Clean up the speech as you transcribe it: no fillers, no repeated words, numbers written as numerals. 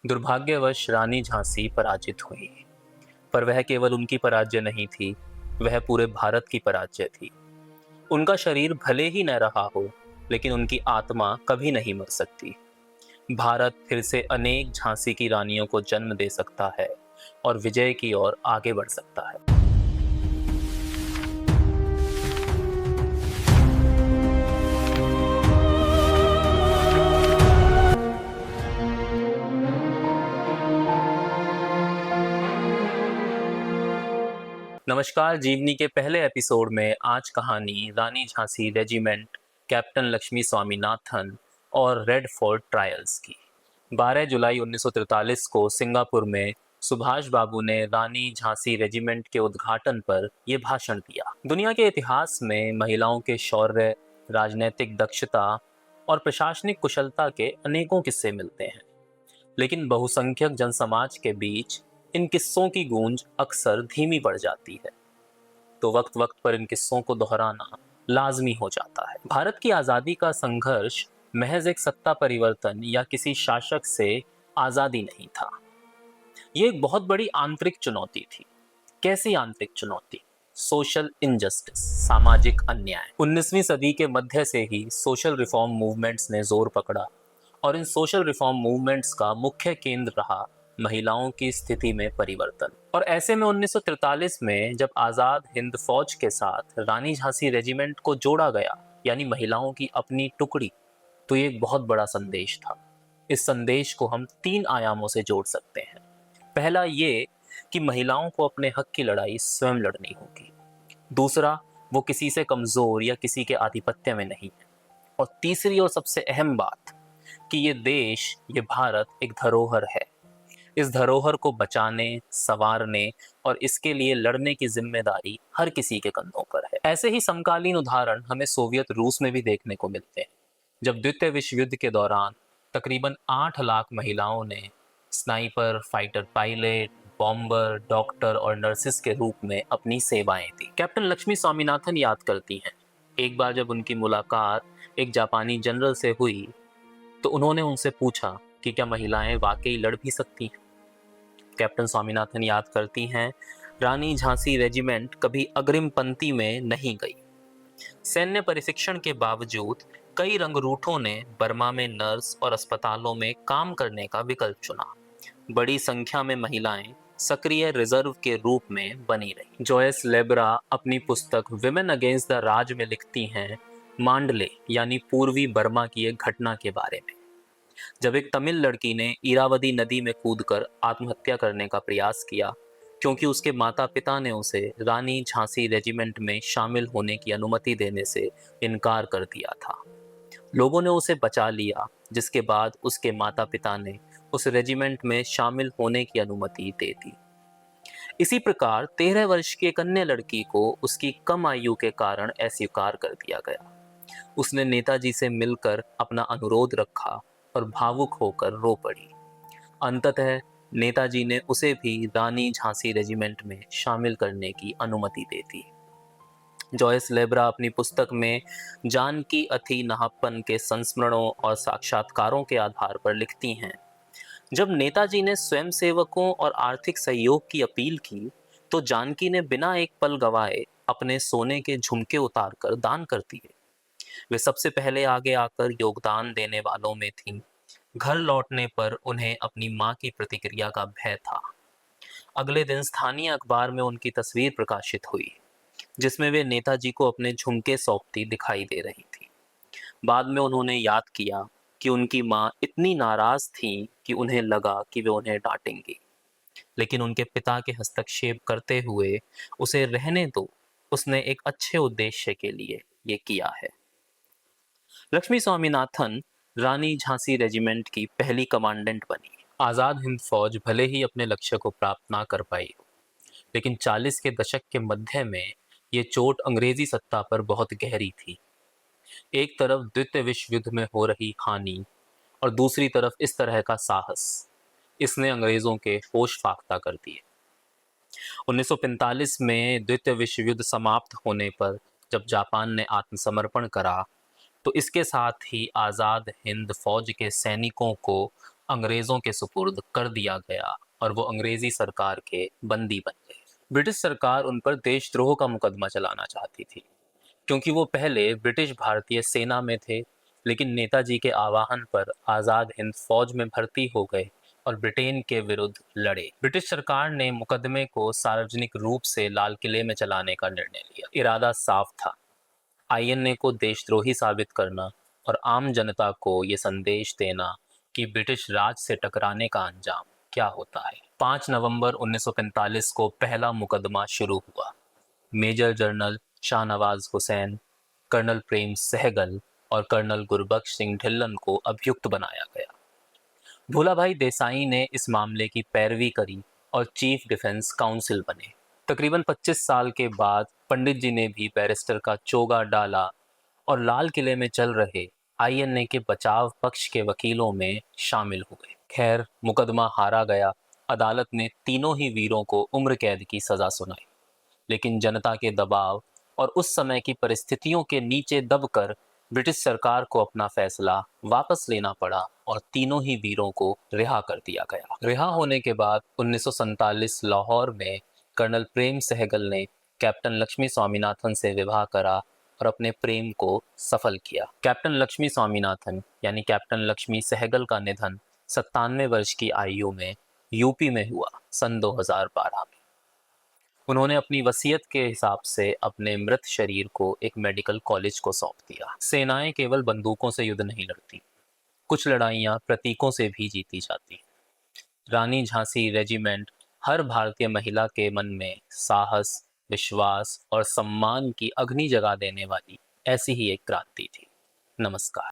दुर्भाग्यवश रानी झांसी पराजित हुई, पर वह केवल उनकी पराजय नहीं थी, वह पूरे भारत की पराजय थी। उनका शरीर भले ही न रहा हो, लेकिन उनकी आत्मा कभी नहीं मर सकती। भारत फिर से अनेक झांसी की रानियों को जन्म दे सकता है और विजय की ओर आगे बढ़ सकता है। नमस्कार, जीवनी के पहले एपिसोड में आज कहानी रानी झांसी रेजिमेंट, कैप्टन लक्ष्मी स्वामीनाथन और रेड फोर्ट ट्रायल्स की। 12 जुलाई 1943 को सिंगापुर में सुभाष बाबू ने रानी झांसी रेजिमेंट के उद्घाटन पर यह भाषण दिया। दुनिया के इतिहास में महिलाओं के शौर्य, राजनीतिक दक्षता और प्रशासनिक कुशलता के अनेकों किस्से मिलते हैं, लेकिन बहुसंख्यक जनसमाज के बीच इन किस्सों की गूंज अक्सर धीमी पड़ जाती है। तो वक्त वक्त पर इन किस्सों को दोहराना लाजमी हो जाता है। भारत की आज़ादी का संघर्ष महज एक सत्ता परिवर्तन या किसी शासक से आज़ादी नहीं था। ये एक बहुत बड़ी आंतरिक चुनौती थी। कैसी आंतरिक चुनौती? सोशल इनजस्टिस, सामाजिक अन्याय। 19वीं सदी के मध्य से ही सोशल रिफॉर्म मूवमेंट्स ने जोर पकड़ा और इन सोशल रिफॉर्म मूवमेंट्स का मुख्य केंद्र रहा महिलाओं की स्थिति में परिवर्तन। और ऐसे में 1943 में जब आज़ाद हिंद फौज के साथ रानी झांसी रेजिमेंट को जोड़ा गया, यानी महिलाओं की अपनी टुकड़ी, तो ये एक बहुत बड़ा संदेश था। इस संदेश को हम 3 आयामों से जोड़ सकते हैं। पहला ये कि महिलाओं को अपने हक की लड़ाई स्वयं लड़नी होगी। दूसरा, वो किसी से कमजोर या किसी के आधिपत्य में नहीं है। और तीसरी और सबसे अहम बात कि ये देश, ये भारत एक धरोहर है। इस धरोहर को बचाने, संवारने और इसके लिए लड़ने की जिम्मेदारी हर किसी के कंधों पर है। ऐसे ही समकालीन उदाहरण हमें सोवियत रूस में भी देखने को मिलते हैं, जब द्वितीय विश्व युद्ध के दौरान तकरीबन 8 लाख महिलाओं ने sniper, fighter pilot, bomber, doctor और नर्सिस के रूप में अपनी सेवाएं दी। कैप्टन लक्ष्मी स्वामीनाथन याद करती हैं, एक बार जब उनकी मुलाकात एक जापानी जनरल से हुई तो उन्होंने उनसे पूछा कि क्या महिलाएं वाकई लड़ भी सकती हैं। कैप्टन स्वामीनाथन याद करती हैं, रानी झांसी रेजिमेंट कभी अग्रिम पंक्ति में नहीं गई। सैन्य प्रशिक्षण के बावजूद कई रंगरूठों ने बर्मा में नर्स और अस्पतालों में काम करने का विकल्प चुना। बड़ी संख्या में महिलाएं सक्रिय रिजर्व के रूप में बनी रही। जॉयस लेब्रा अपनी पुस्तक विमेन अगेंस्ट द राज में लिखती हैं मांडले यानी पूर्वी बर्मा की एक घटना के बारे में, जब एक तमिल लड़की ने इरावदी नदी में कूदकर आत्महत्या करने का प्रयास किया क्योंकि उसके माता पिता ने उसे रानी झांसी रेजिमेंट में शामिल होने की अनुमति देने से इनकार कर दिया था। लोगों ने उसे बचा लिया, जिसके बाद उसके माता पिता ने उस रेजिमेंट में शामिल होने की अनुमति दे दी। इसी प्रकार 13 वर्ष की एक अन्य लड़की को उसकी कम आयु के कारण अस्वीकार कर दिया गया। उसने नेताजी से मिलकर अपना अनुरोध रखा और भावुक होकर रो पड़ी। अंततः नेताजी ने उसे भी रानी झांसी रेजिमेंट में शामिल करने की अनुमति दे दी। जॉयस लेब्रा अपनी पुस्तक में जानकी अथी नहाप्पन के संस्मरणों और साक्षात्कारों के आधार पर लिखती हैं, जब नेताजी ने स्वयंसेवकों और आर्थिक सहयोग की अपील की तो जानकी ने बिना एक पल गवाए अपने सोने के झुमके उतारकर दान कर दिए। वे सबसे पहले आगे आकर योगदान देने वालों में थीं। घर लौटने पर उन्हें अपनी मां की प्रतिक्रिया का भय था। अगले दिन स्थानीय अखबार में उनकी तस्वीर प्रकाशित हुई, जिसमें वे नेताजी को अपने झुमके सौंपती दिखाई दे रही थी। बाद में उन्होंने याद किया कि उनकी मां इतनी नाराज थीं कि उन्हें लगा कि वे उन्हें डांटेंगी, लेकिन उनके पिता के हस्तक्षेप करते हुए उसे रहने दो, उसने एक अच्छे उद्देश्य के लिए ये किया है। लक्ष्मी स्वामीनाथन रानी झांसी रेजिमेंट की पहली कमांडेंट बनी। आज़ाद हिंद फौज भले ही अपने लक्ष्य को प्राप्त ना कर पाई, लेकिन 40 के दशक के मध्य में ये चोट अंग्रेजी सत्ता पर बहुत गहरी थी। एक तरफ द्वितीय विश्व युद्ध में हो रही हानि और दूसरी तरफ इस तरह का साहस, इसने अंग्रेजों के होश फाख्ता कर दिए। 1945 में द्वितीय विश्व युद्ध समाप्त होने पर जब जापान ने आत्मसमर्पण करा तो इसके साथ ही आज़ाद हिंद फौज के सैनिकों को अंग्रेजों के सुपुर्द कर दिया गया और वो अंग्रेजी सरकार के बंदी बन गए। ब्रिटिश सरकार उन पर देशद्रोह का मुकदमा चलाना चाहती थी क्योंकि वो पहले ब्रिटिश भारतीय सेना में थे, लेकिन नेताजी के आह्वान पर आज़ाद हिंद फौज में भर्ती हो गए और ब्रिटेन के विरुद्ध लड़े। ब्रिटिश सरकार ने मुकदमे को सार्वजनिक रूप से लाल किले में चलाने का निर्णय लिया। इरादा साफ था, आईएनए को देशद्रोही साबित करना और आम जनता को ये संदेश देना कि ब्रिटिश राज से टकराने का अंजाम क्या होता है। 5 नवंबर 1945 को पहला मुकदमा शुरू हुआ। Major general Shahnawaz Hussain, colonel Prem Sahgal और कर्नल गुरबख्श सिंह ढिल्लन को अभियुक्त बनाया गया। भोलाभाई देसाई ने इस मामले की पैरवी करी और चीफ डिफेंस काउंसिल बने। तकरीबन 25 साल के बाद पंडित जी ने भी बैरिस्टर का चोगा डाला और लाल किले में चल रहे आईएनए के बचाव पक्ष के वकीलों में शामिल हुए। खैर, मुकदमा हारा गया। अदालत ने तीनों ही वीरों को उम्र कैद की सजा सुनाई, लेकिन जनता के दबाव और उस समय की परिस्थितियों के नीचे दबकर ब्रिटिश सरकार को अपना फैसला वापस लेना पड़ा और तीनों ही वीरों को रिहा कर दिया गया। रिहा होने के बाद 1947 लाहौर में कर्नल प्रेम सहगल ने कैप्टन लक्ष्मी स्वामीनाथन से विवाह करा और अपने प्रेम को सफल किया। कैप्टन लक्ष्मी स्वामीनाथन यानी कैप्टन लक्ष्मी सहगल का निधन 97 वर्ष की आयु में यूपी में हुआ सन 2012 में। उन्होंने अपनी वसीयत के हिसाब से अपने मृत शरीर को एक मेडिकल कॉलेज को सौंप दिया। सेनाएं केवल बंदूकों से युद्ध नहीं लड़ती, कुछ लड़ाइयाँ प्रतीकों से भी जीती जाती। रानी झांसी रेजिमेंट हर भारतीय महिला के मन में साहस, विश्वास और सम्मान की अग्नि जगा देने वाली ऐसी ही एक क्रांति थी। नमस्कार।